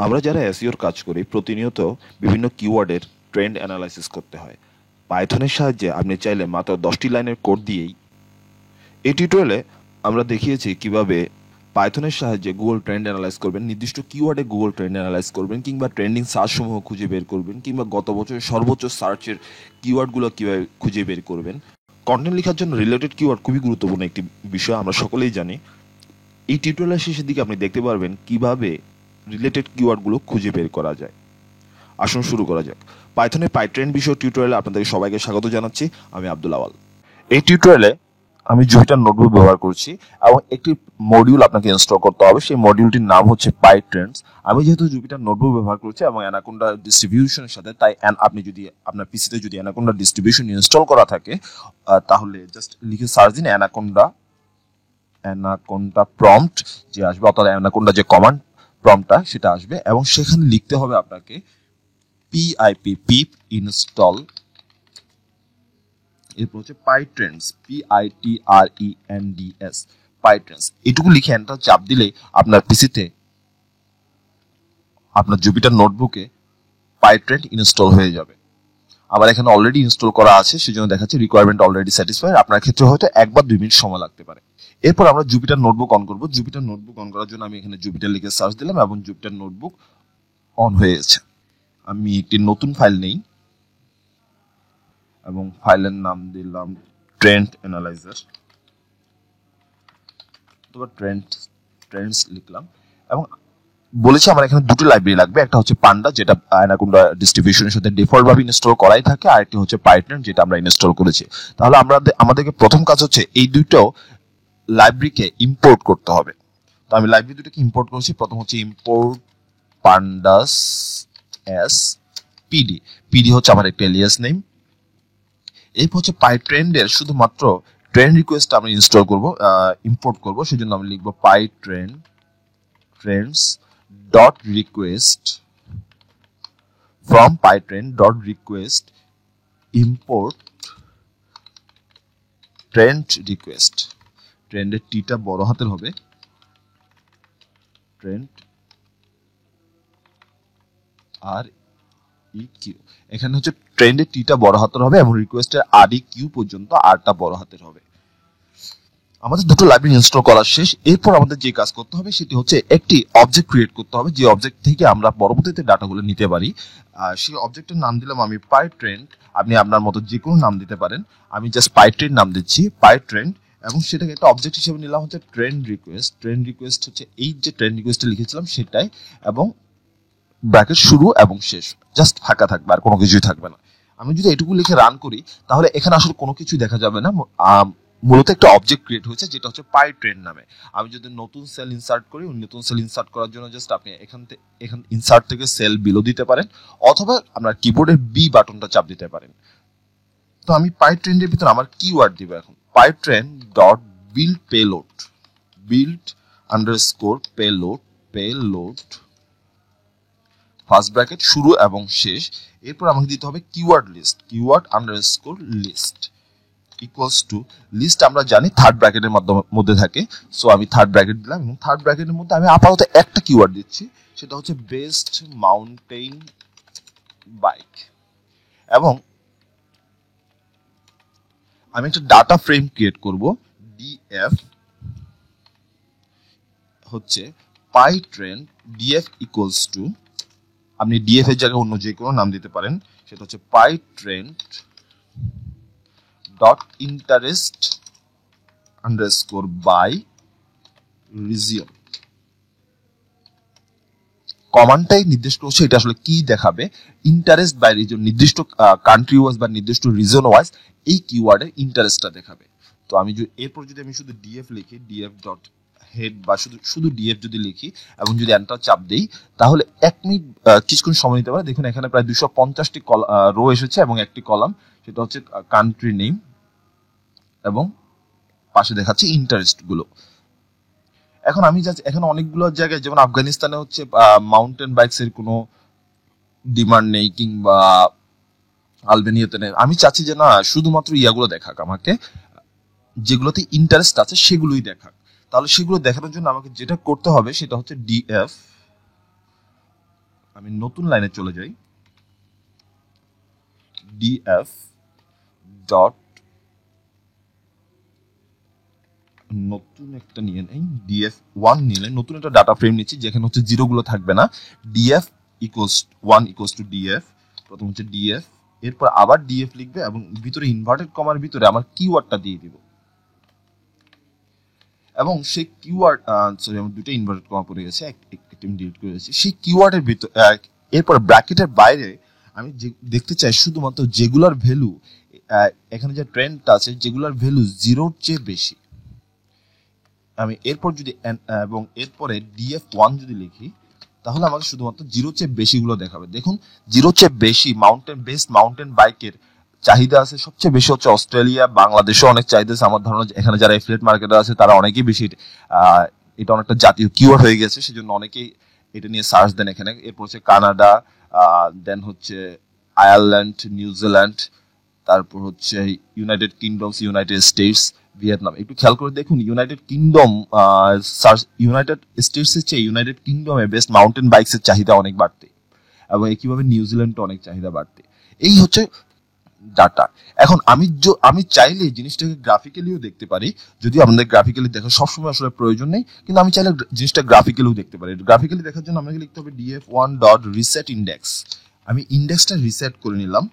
আমরা যারা এসইওর কাজ করি প্রতিনিয়ত বিভিন্ন কিওয়ার্ডের ট্রেন্ড অ্যানালাইসিস করতে হয়। পাইথনের সাহায্যে আপনি চাইলে মাত্র 10টি লাইনের কোড দিয়েই এই টিউটোরিয়ালে আমরা দেখিয়েছি কিভাবে পাইথনের সাহায্যে গুগল ট্রেন্ড অ্যানালাইজ করবেন, নির্দিষ্ট কিওয়ার্ডে গুগল ট্রেন্ড অ্যানালাইজ করবেন, কিংবা ট্রেন্ডিং সার্চ সমূহ খুঁজে বের করবেন, কিংবা গত বছরের সর্বোচ্চ সার্চের কিওয়ার্ডগুলো কীভাবে খুঁজে বের করবেন। কন্টেন্ট লেখার জন্য রিলেটেড কিওয়ার্ড খুবই গুরুত্বপূর্ণ একটি বিষয়, আমরা সকলেই জানি। এই টিউটোরিয়ালের শেষের দিকে আপনি দেখতে পারবেন কিভাবে রিলেটেড কিওয়ার্ডগুলো খুঁজে বের করা যায়। আসুন শুরু করা যাক। পাইথনের পাইট্রেন্ড বিষয় টিউটোরিয়ালে আপনাদের সবাইকে স্বাগত জানাচ্ছি। আমি আব্দুল আওয়াল। এই টিউটোরিয়ালে আমি জুপিটার নোটবুক ব্যবহার করছি এবং একটি মডিউল আপনাকে ইনস্টল করতে হবে। সেই মডিউলটির নাম হচ্ছে পাইট্রেন্ডস। আমি যেহেতু জুপিটার নোটবুক ব্যবহার করছি এবং অ্যানাকোন্ডা ডিস্ট্রিবিউশনের সাথে, তাই আপনি যদি আপনার পিসিতে যদি অ্যানাকোন্ডা ডিস্ট্রিবিউশন ইনস্টল করা থাকে তাহলে জাস্ট লিখে সার্চ দিন অ্যানাকোন্ডা প্রম্পট যে আসবে, অর্থাৎ অ্যানাকোন্ডা যে কমান্ড প্রম্পটটা সেটা আসবে এবং সেখানে লিখতে হবে আপনাকে পিপ ইনস্টল, এরপর হচ্ছে পাইট্রেন্ডস PITRENDS পাইট্রেন্ডস। এটুকু লিখে এন্টার চাপ দিলে আপনার পিসিতে আপনার জুপিটার নোটবুকে পাইট্রেন্ড ইনস্টল হয়ে যাবে। আমার এখানে অলরেডি ইনস্টল করা আছে, সেজন্য দেখাচ্ছে রিকোয়ারমেন্ট অলরেডি স্যাটিসফাইড। আপনার ক্ষেত্রে হয়তো 1 বা 2 মিনিট সময় লাগতে পারে। এরপর আমরা জুপিটার নোটবুক অন করব। জুপিটার নোটবুক অন করার জন্য আমি এখানে জুপিটার লিখে সার্চ দিলাম এবং জুপিটার নোটবুক অন হয়ে গেছে। আমি একটি নতুন ফাইল নেই এবং ফাইলের নাম দিলাম ট্রেন্ড অ্যানালাইজার, অথবা ট্রেন্ডস লিখলাম এবং বলেছি আমার এখানে দুটো লাইব্রেরি লাগবে। একটা হচ্ছে পান্ডা, যেটা অ্যানাকোন্ডা ডিস্ট্রিবিউশনের সাথে ডিফল্ট ভাবে ইনস্টল করাই থাকে, আর একটি হচ্ছে পাইট্রেন্ড, যেটা আমরা ইনস্টল করেছি। তাহলে আমাদেরকে প্রথম কাজ হচ্ছে এই দুটো লাইব্রেরিকে ইম্পোর্ট করতে হবে। তো আমি লাইব্রেরি দুটোকে ইম্পোর্ট করেছি। প্রথম হচ্ছে ইম্পোর্ট পান্ডাস এস পিডি হচ্ছে আমার একটা এলিয়াস নেম। এরপর হচ্ছে পাইট্রেন্ডের শুধুমাত্র ট্রেন্ড রিকোয়েস্ট আমরা ইনস্টল করব, ইম্পোর্ট করব। সেজন্য আমি লিখব pytrends dot request from pytrend dot request import trend request. ট্রেন্ডের টিটা বড় হাতের হবে, ট্রেন্ড আর ই কিউ। এখানে হচ্ছে ট্রেন্ডের টিটা বড় হাতের হবে এবং রিকোয়েস্টের আর ই কিউ পর্যন্ত আরটা বড় হাতের হবে। আমাদের দুটো লাইব্রেরি ইনস্টল করা শেষ। এরপর আমাদের যে কাজ করতে হবে সেটি হচ্ছে একটি অবজেক্ট ক্রিয়েট করতে হবে, যে অবজেক্ট থেকে আমরা পরবর্তীতে ডাটাগুলো নিতে পারি। সেই অবজেক্টের নাম দিলাম আমি পাইট্রেন্ড। আপনি আপনার মতো যে কোনো নাম দিতে পারেন। আমি জাস্ট পাইট্রেন্ড নাম দিচ্ছি, পাইট্রেন্ড, এবং সেটাকে একটা অবজেক্ট হিসেবে নিলাম হচ্ছে ট্রেন্ড রিকোয়েস্ট হচ্ছে এই যে ট্রেন্ড রিকোয়েস্টে লিখেছিলাম সেটাই, এবং ব্র্যাকেট শুরু এবং শেষ, জাস্ট ফাঁকা থাকবে, আর কোনো কিছুই থাকবে না। আমি যদি এটুকু লিখে রান করি তাহলে এখানে আসলে কোনো কিছুই দেখা যাবে না। মূলত একটা অবজেক্ট ক্রিয়েট হয়েছে যেটা হচ্ছে পাইট্রেন্ড নামে। আমি যদি নতুন সেল ইনসার্ট করি, নতুন সেল ইনসার্ট করার জন্য জাস্ট আপনি এখান ইনসার্ট থেকে সেল বিলো দিতে পারেন, অথবা আপনার কিবোর্ডের বি বাটনটা চাপ দিতে পারেন। তো আমি পাইট্রেন্ডের ভিতরে আমার কিওয়ার্ড দিব এখন, pytrend dot build underscore payload first bracket শুরু এবং শেষ। এরপর আমাকে দিতে হবে keyword underscore list equals to list. আমরা জানি থার্ড ব্র্যাকেটের মধ্যে থাকে, সো আমি থার্ড ব্র্যাকেট দিলাম এবং থার্ড ব্র্যাকেটের মধ্যে আমি আপাতত একটা কিওয়ার্ড দিচ্ছি, সেটা হচ্ছে বেস্ট মাউন্টেন বাইক। এবং আমি একটা ডাটা ফ্রেম ক্রিয়েট করব, ডিএফ হচ্ছে পাইট্রেন্ড ডিএফ ইকুয়ালস টু, আপনি ডিএফ এর জায়গায় অন্য যে কোনো নাম দিতে পারেন, সেটা হচ্ছে pytrend dot interest underscore by region. কমান্ডটাই নির্দেশ করছে এটা আসলে কি দেখাবে, ইন্টারেস্ট বাই রিজন, নির্দিষ্ট কান্ট্রি ওয়াইজ বা নির্দিষ্ট রিজন ওয়াইজ এই কিওয়ার্ডের ইন্টারেস্টটা দেখাবে। তো আমি এরপর যদি আমি শুধু ডিএফ লিখি, ডিএফ ডট হেড বা শুধু ডিএফ যদি লিখি এবং যদি এন্টার চাপ দেই তাহলে 1 মিনিট কিছুক্ষণ সময় নিতে পারে। দেখুন এখানে প্রায় 250টি রো এসেছে এবং একটি কলাম, সেটা হচ্ছে কান্ট্রি নেম, এবং পাশে দেখাচ্ছে ইন্টারেস্ট গুলো। এখন আমি যাচ্ছি, এখন অনেকগুলো জায়গায় যেমন আফগানিস্তানে হচ্ছে মাউন্টেন বাইকস এর কোনো ডিমান্ড নেই, কিংবা আলবেনিয়াতে নেই। আমি চাচ্ছি যে না, শুধুমাত্র ইয়াগুলো দেখাক, আমাকে যেগুলোতে ইন্টারেস্ট আছে সেগুলোই দেখাক। তাহলে সেগুলো দেখানোর জন্য আমাকে যেটা করতে হবে সেটা হচ্ছে ডিএফ আমি নতুন লাইনে চলে যাই, df ডট নতুন একটা নিয়ে নেই, df1 নিলে নতুন একটা ডাটা ফ্রেম নিচ্ছি যেখানে হচ্ছে জিরোগুলো থাকবে না। df equals 1 equals to df, প্রথম হচ্ছে df, এরপর আবার df লিখবে এবং ভিতরে ইনভার্টেড কমার ভিতরে আমার কিওয়ার্ডটা দিয়ে দিব এবং সেই কিওয়ার্ড, সরি আমার দুটো ইনভার্টেড কমা পড়ে গেছে, একটা ডিলিট করে দিয়েছি। সেই কিওয়ার্ডের ভিতর এরপর ব্র্যাকেটের বাইরে আমি দেখতে চাই শুধুমাত্র যেগুলার ভ্যালু, এখানে যে ট্রেন্ডটা আছে যেগুলার ভ্যালু জিরোর চেয়ে বেশি। আমি এরপর যদি এবং এরপরে df1 যদি লিখি তাহলে আমাকে শুধুমাত্র জিরোর চেয়ে বেশিগুলো দেখাবে। দেখুন জিরোর চেয়ে বেশি মাউন্টেন বেস্ট মাউন্টেন বাইকের চাহিদা আছে সবচেয়ে বেশি হচ্ছে অস্ট্রেলিয়া, বাংলাদেশে অনেক চাহিদা আছে। আমার ধারণা এখানে যারা এফিলিয়েট মার্কেটে আছে তারা অনেকেই বেশি, এটা অনেকটা জাতীয় কিওয়ার্ড হয়ে গেছে, সেজন্য অনেকেই এটা নিয়ে সার্চ দেন এখানে। এরপর হচ্ছে কানাডা, দেন হচ্ছে আয়ারল্যান্ড, নিউজিল্যান্ড, তারপর হচ্ছে United kingdoms, United states, Vietnam. একটু খেয়াল করে দেখুন ইউনাইটেড কিংডম, ইউনাইটেড স্টেটসের চেয়ে ইউনাইটেড কিংডমে বেস্ট মাউন্টেন বাইকসের চাহিদা অনেক বাড়তে, এবং একইভাবে নিউজিল্যান্ডে অনেক চাহিদা বাড়তে। এই হচ্ছে ডাটা। এখন আমি চাইলে জিনিসটাকে গ্রাফিক্যালিও দেখতে পারি, যদিও আমাদের গ্রাফিক্যালি দেখা সবসময় আসলে প্রয়োজন নেই, কিন্তু আমি চাইলে জিনিসটা গ্রাফিক্যালিও দেখতে পারি। গ্রাফিক্যালি দেখার জন্য আমাকে লিখতে হবে df1 ডট রিসেট ইন্ডেক্স। আমি ইন্ডেক্সটা রিসেট করে নিলাম,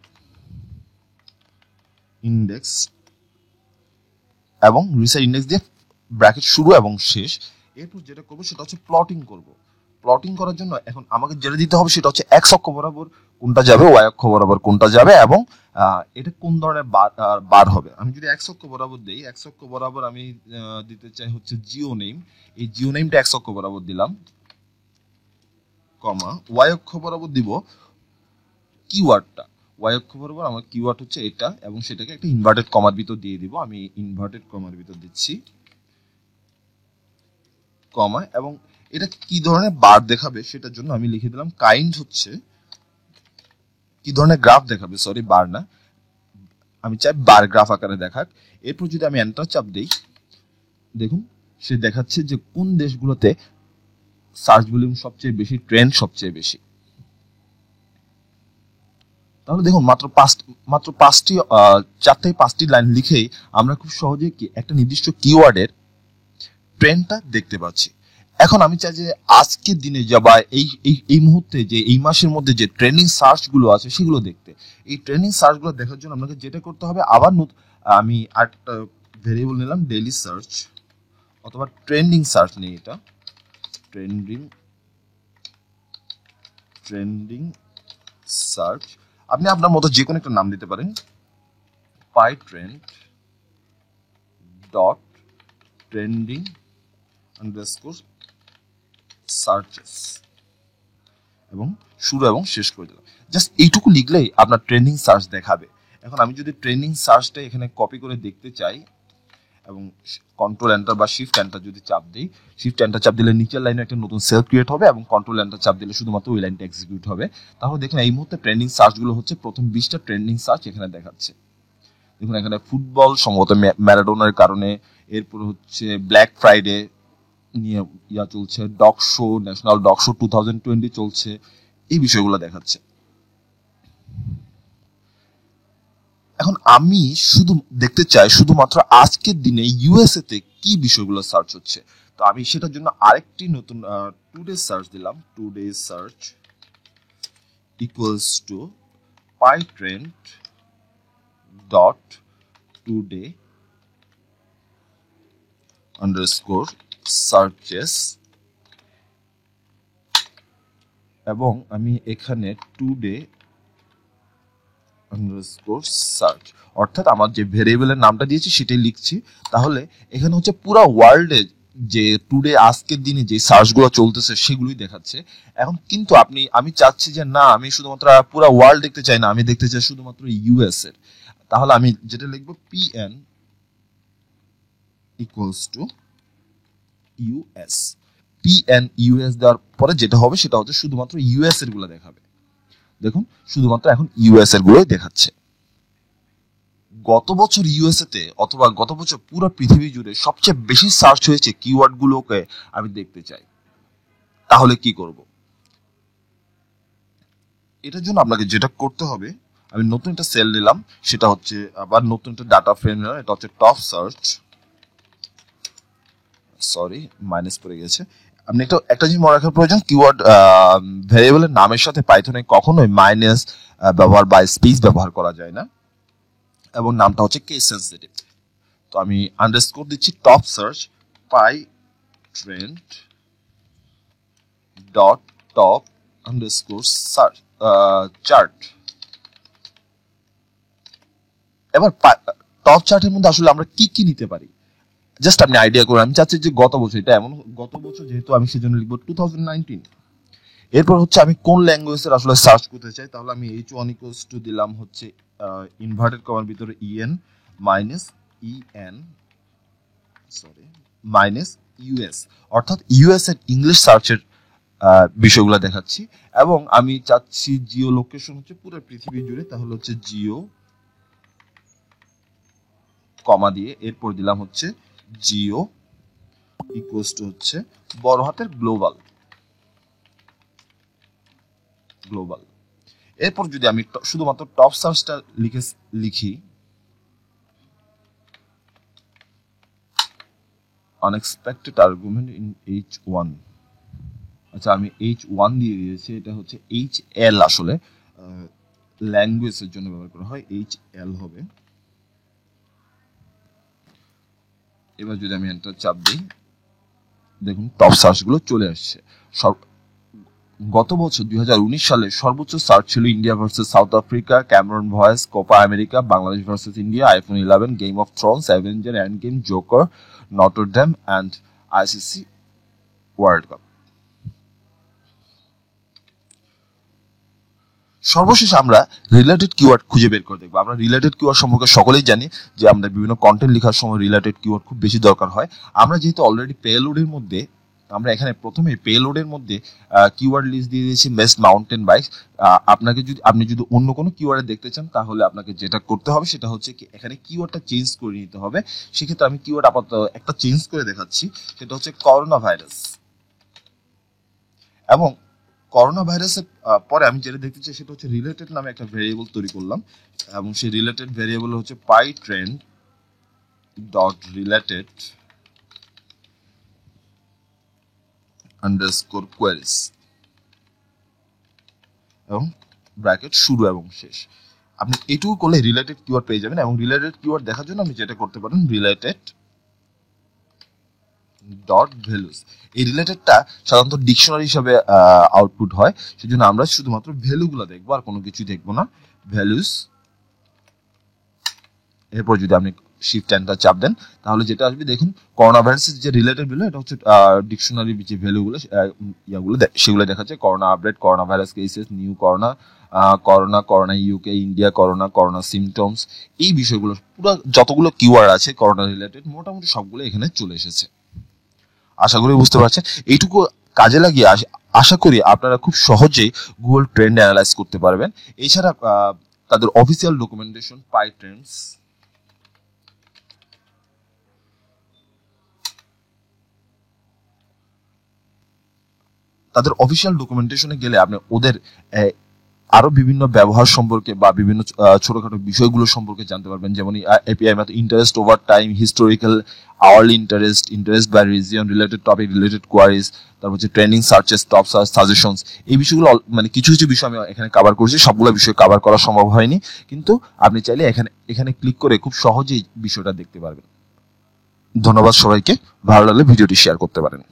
ইন্ডেক্স এবং রিসেট ইন্ডেক্স দিয়ে ব্র্যাকেট শুরু এবং শেষ। এরপর যেটা করবো সেটা হচ্ছে প্লটিং করব। প্লটিং করার জন্য এখন আমাকে যেটা দিতে হবে সেটা হচ্ছে এক্স অক্ষ বরাবর কোনটা যাবে, ওয়াই অক্ষ বরাবর কোনটা যাবে, এবং এটা কোন ধরনের বার হবে। আমি যদি এক্স অক্ষ বরাবর দেই, এক্স অক্ষ বরাবর আমি দিতে চাই হচ্ছে জিও নেম, এই জিও নেমটা এক্স অক্ষ বরাবর দিলাম, কমা ওয়াই অক্ষ বরাবর দিব কিওয়ার্ডটা। ওয়াই অক্ষ বরাবর আমার কিওয়ার্ড হচ্ছে এটা, এবং সেটাকে একটা ইনভার্টেড কমার ভিতর দিয়ে দিব। আমি ইনভার্টেড কমার ভিতর দিচ্ছি কমা, এবং এটা কি ধরনের বার দেখাবে সেটার জন্য আমি লিখে দিলাম কাইন্ড হচ্ছে কি ধরনের গ্রাফ দেখাবে, সরি বার না, আমি চাই বার গ্রাফ আকারে দেখাক। এরপর যদি আমি এন্টার চাপ দেই, দেখুন সে দেখাচ্ছে যে কোন দেশগুলোতে সার্চ ভলিউম সবচেয়ে বেশি, ট্রেন্ড সবচেয়ে বেশি। তাহলে দেখুন মাত্র পাঁচটি, 4 থেকে 5টি লাইন লিখেই আমরা খুব সহজে একটা নির্দিষ্ট কিওয়ার্ডের ট্রেন্ডটা দেখতে পাচ্ছি। এখন আমি চাই যে আজকের দিনে বা এই মুহূর্তে যে এই মাসের মধ্যে যে ট্রেন্ডিং সার্চ গুলো আছে সেগুলো দেখতে। এই ট্রেন্ডিং সার্চ গুলো দেখার জন্য আপনাকে যেটা করতে হবে, আবার আমি আরেকটা ভেরিয়েবল নিলাম ডেইলি সার্চ অথবা ট্রেন্ডিং সার্চ নিয়ে, এটা ট্রেন্ডিং সার্চ। আপনি আপনার মতো যে কোনো একটা নাম দিতে পারেন, pytrend dot trending underscore searches, এবং শুরু এবং শেষ করে দিলাম। জাস্ট এইটুকু লিখলেই আপনার ট্রেন্ডিং সার্চ দেখাবে। এখন আমি যদি ট্রেন্ডিং সার্চটা এখানে কপি করে দেখতে চাই এবং কন্ট্রোল এন্টার বা শিফট এন্টার যদি চাপ দিই, শিফট এন্টার চাপ দিলে নিচের লাইনে একটা নতুন সেল ক্রিয়েট হবে এবং কন্ট্রোল এন্টার চাপ দিলে শুধুমাত্র ওই লাইনটা এক্সিকিউট হবে। তাহলে দেখুন এই মুহূর্তে ট্রেন্ডিং সার্চগুলো হচ্ছে প্রথম 20টা ট্রেন্ডিং সার্চ এখানে দেখাচ্ছে। দেখুন এখানে ফুটবল সম্ভবত ম্যারাডোনার কারণে, এরপর হচ্ছে ব্ল্যাক ফ্রাইডে নিয়ে চলছে, dog show, national dog show 2020 চলছে, এই বিষয়গুলো দেখাচ্ছে। এখন আমি শুধু দেখতে চাই শুধুমাত্র আজকের দিনে ইউএসএ তে কি বিষয়গুলো সার্চ হচ্ছে। তো আমি সেটার জন্য আরেকটি নতুন টুডে সার্চ দিলাম, today search equals to pi trend dot today underscore searches, এবং আমি এখানে টুডে আন্ডারস্কোর সার্চ, অর্থাৎ আমার যে ভেরিয়েবলের নামটা দিয়েছি সেটাই লিখছি। তাহলে এখানে হচ্ছে পুরো ওয়ার্ল্ডে যে টুডে আজকের দিনে যে সার্চগুলো চলতেছে সেগুলোই দেখাচ্ছে। এখন কিন্তু আমি চাচ্ছি যে না, আমি শুধুমাত্র পুরো ওয়ার্ল্ড দেখতে চাই না, আমি দেখতে চাই শুধুমাত্র ইউএস এর। তাহলে আমি যেটা লিখবো PN equals to US, PN US দেওয়ার পরে যেটা হবে সেটা হচ্ছে শুধুমাত্র ইউএস এর গুলো দেখাবে। দেখুন শুধুমাত্র এখন ইউএস এর গুলোই দেখাচ্ছে। গত বছর ইউএসএ তে অথবা গত বছর পুরো পৃথিবী জুড়ে সবচেয়ে বেশি সার্চ হয়েছে কিওয়ার্ড গুলোকে আমি দেখতে চাই। তাহলে কি করব? এটার জন্য আপনাকে যেটা করতে হবে, আমি নতুন একটা সেল নিলাম, সেটা হচ্ছে আবার নতুন একটা ডাটা ফ্রেম নিলাম, এটা হচ্ছে টপ সার্চ, সরি মাইনাস পড়ে গেছে। আপনি একটা জিনিস মনে রাখার প্রয়োজন, কিওয়ার্ড ভ্যারিয়েবলের নামের সাথে পাইথনে কখনোই মাইনাস ব্যবহার বা স্পেস ব্যবহার করা যায় না, এবং নামটা হচ্ছে কেস সেন্সিটিভ। তো আমি আন্ডারস্কোর দিচ্ছি top search pytrend dot top underscore search chart. এবার টপ চার্টের মধ্যে আসলে আমরা কি কি নিতে পারি, জাস্ট আপনি আইডিয়া করুন। আমি চাচ্ছি যে গত বছর, এটা এমন গত বছর যেহেতু আমি সেজন্য লিখবো 2019। এরপর হচ্ছে আমি কোন ল্যাঙ্গুয়েজের আসলে সার্চ করতে চাই, তাহলে আমি h1 ইকুয়ালস টু দিলাম হচ্ছে ইনভার্টেড কমার ভিতরে en minus en sorry minus US, অর্থাৎ ইউএস এর ইংলিশ সার্চের বিষয়গুলো দেখাচ্ছি। এবং আমি চাচ্ছি জিও লোকেশন হচ্ছে পুরো পৃথিবী জুড়ে, তাহলে হচ্ছে জিও কমা দিয়ে এরপর দিলাম হচ্ছে জিও ইকুয়ালস টু হচ্ছে বড় হাতের গ্লোবাল। এরপর যদি আমি শুধুমাত্র টপ সার্চটা লিখি আনএক্সপেক্টেড আর্গুমেন্ট ইন h1, আচ্ছা আমি h1 দিয়ে দিয়েছি, এটা হচ্ছে hl, আসলে ল্যাঙ্গুয়েজের জন্য ব্যবহার করা হয়, hl হবে। এবার যদি আমি এন্টার চাপ দিই, দেখুন টপ সার্চগুলো চলে আসছে। গত বছর 2019 সালে সর্বোচ্চ সার্চ ছিল India versus South Africa, Cameron Boyce, Copa America, Bangladesh versus India, iPhone 11, Game of Thrones, Avenger, Endgame, Joker, Notre Dame and ICC World Cup. সর্বশেষ আমরা রিলেটেড কিওয়ার্ড খুঁজে বের করে দেখবো। আমরা রিলেটেড কিওয়ার্ড সম্পর্কে সকলেই জানি যে আমরা বিভিন্ন কন্টেন্ট লেখার সময় রিলেটেড কিওয়ার্ড খুব বেশি দরকার হয়। আমরা যেহেতু অলরেডি পেলোডের মধ্যে, আমরা এখানে প্রথমে পেলোডের মধ্যে কিওয়ার্ড লিস্ট দিয়ে দিয়েছি বেস্ট মাউন্টেন বাইক। আপনি যদি অন্য কোনো কিওয়ার্ড দেখতে চান, তাহলে আপনাকে যেটা করতে হবে সেটা হচ্ছে কি এখানে কিওয়ার্ডটা চেঞ্জ করে নিতে হবে। সেক্ষেত্রে আমি কিওয়ার্ড আপাতত একটা চেঞ্জ করে দেখাচ্ছি, সেটা হচ্ছে করোনা ভাইরাস। এবং করোনা ভাইরাসের পরে আমি যেটা দেখতে চাই সেটা হচ্ছে রিলেটেড নামে একটা ভেরিয়েবল তৈরি করলাম, এবং সেই রিলেটেড ভেরিয়েবল হচ্ছে pytrend dot related underscore queries, এবং ব্র্যাকেট শুরু এবং শেষ। আপনি এটুকু করলে রিলেটেড কিওয়ার্ড পেয়ে যাবেন। এবং রিলেটেড কিওয়ার্ড দেখার জন্য আপনি যেটা করতে পারেন, রিলেটেড ডট ভ্যালুস। এই রিলেটেডটা সাধারণত ডিকশনারি হিসাবে আউটপুট হয়, সেজন্য আমরা শুধুমাত্র ভ্যালুগুলো দেখবো, আর কোনো কিছু দেখবো না। ভ্যালুস, এরপর যদি আপনি শিফট এন্টার চাপ দেন, তাহলে যেটা আসবে দেখুন করোনা ভাইরাসের যে রিলেটেড ভ্যালু, এটা হচ্ছে ডিকশনারি যে ভ্যালুগুলো সেগুলো দেখাচ্ছে। Corona update, corona virus cases, new corona, corona UK, India corona symptoms, এই বিষয়গুলো পুরো যতগুলো কিওয়ার্ড আছে করোনা রিলেটেড মোটামুটি সবগুলো এখানে চলে এসেছে। আশা করি বুঝতে পারছেন। এইটুকু কাজে লাগিয়ে আশা করি আপনারা খুব সহজেই গুগল ট্রেন্ড অ্যানালাইজ করতে পারবেন। এছাড়া তাদের অফিসিয়াল ডকুমেন্টেশন পাই ট্রেন্ডস, তাদের অফিসিয়াল ডকুমেন্টেশনে গেলে আপনি ওদের আরো বিভিন্ন ব্যবহার সম্পর্কে বা বিভিন্ন ছোটখাটো বিষয়গুলো সম্পর্কে জানতে পারবেন। যেমন এপিআই মতো interest over time, historical, hourly interest by region, related topic, related queries, তারপর হচ্ছে trending searches, top search, suggestions, এই বিষয়গুলো মানে কিছু কিছু বিষয় আমি এখানে কভার করেছি। সবগুলো বিষয় কভার করা সম্ভব হয়নি, কিন্তু আপনি চাইলে এখানে ক্লিক করে খুব সহজেই বিষয়টা দেখতে পারবেন। ধন্যবাদ সবাইকে। ভালো লাগলে ভিডিওটি শেয়ার করতে পারেন।